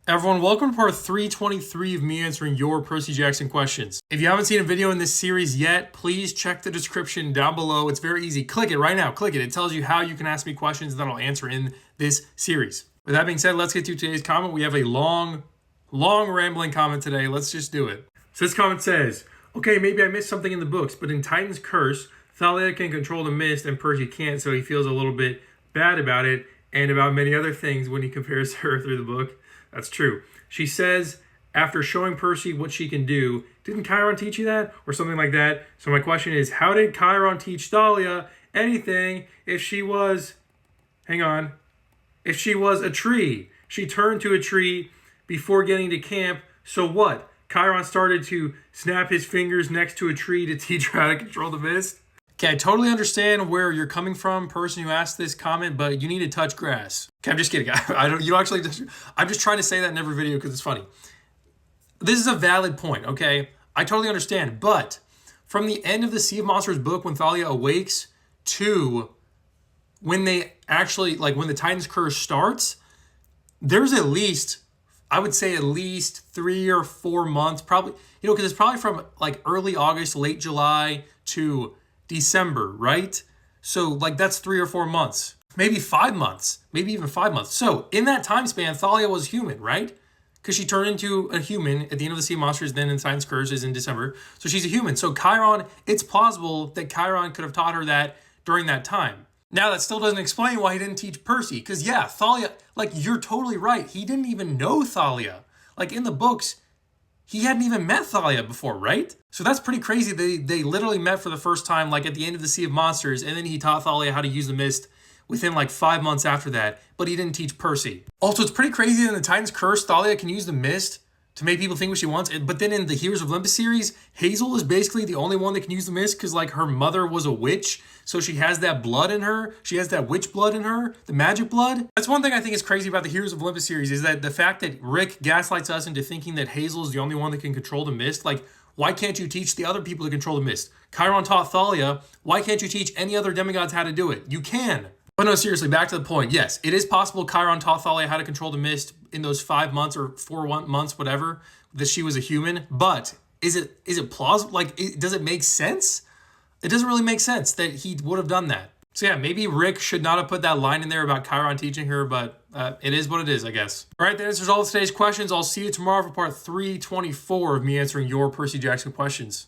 Everyone, welcome to part 323 of me answering your Percy Jackson questions. If you haven't seen a video in this series yet, please check the description down below. It's very easy. Click it right now. Click it. It tells you how you can ask me questions that I'll answer in this series. With that being said, let's get to today's comment. We have a long rambling comment today. Let's just do it. So this comment says, okay, maybe I missed something in the books, but in Titan's Curse, Thalia can control the mist and Percy can't, so he feels a little bit bad about it and about many other things when he compares her through the book. That's true. She says, after showing Percy what she can do, didn't Chiron teach you that? Or something like that. So my question is, how did Chiron teach Thalia anything if she was, if she was a tree? She turned to a tree before getting to camp. So what? Chiron started to snap his fingers next to a tree to teach her how to control the mist? Okay, I totally understand where you're coming from, person who asked this comment, but you need to touch grass. Okay, I'm just kidding. I'm just trying to say that in every video because it's funny. This is a valid point, okay? I totally understand, but from the end of the Sea of Monsters book, when Thalia awakes, to when they actually, when the Titan's Curse starts, there's at least, I would say at least 3 or 4 months, probably, because it's probably from early August, late July to December, right? So that's 3 or 4 months, maybe 5 months, maybe even 5 months. So in that time span, Thalia was human, right? Because she turned into a human at the end of the Sea of Monsters, then in Titan's Curse is in December. So she's a human. So Chiron, it's plausible that Chiron could have taught her that during that time. Now that still doesn't explain why he didn't teach Percy. Because yeah, Thalia, you're totally right. He didn't even know Thalia. In the books, he hadn't even met Thalia before, right? So that's pretty crazy. They literally met for the first time, at the end of the Sea of Monsters, and then he taught Thalia how to use the mist within 5 months after that, but he didn't teach Percy. Also, it's pretty crazy that in the Titan's Curse, Thalia can use the mist to make people think what she wants, but then in the Heroes of Olympus series, Hazel is basically the only one that can use the mist because her mother was a witch, so she has that blood in her. She has that witch blood in her, the magic blood. That's one thing I think is crazy about the Heroes of Olympus series, is that the fact that Rick gaslights us into thinking that Hazel is the only one that can control the mist. Why can't you teach the other people to control the mist? Chiron taught Thalia. Why can't you teach any other demigods how to do it? You can. But no, seriously, back to the point. Yes, it is possible Chiron taught Thalia how to control the mist in those 5 months or 4 months, whatever, that she was a human. But is it plausible? Does it make sense? It doesn't really make sense that he would have done that. So yeah, maybe Rick should not have put that line in there about Chiron teaching her, but it is what it is, I guess. All right, that answers all of today's questions. I'll see you tomorrow for part 324 of me answering your Percy Jackson questions.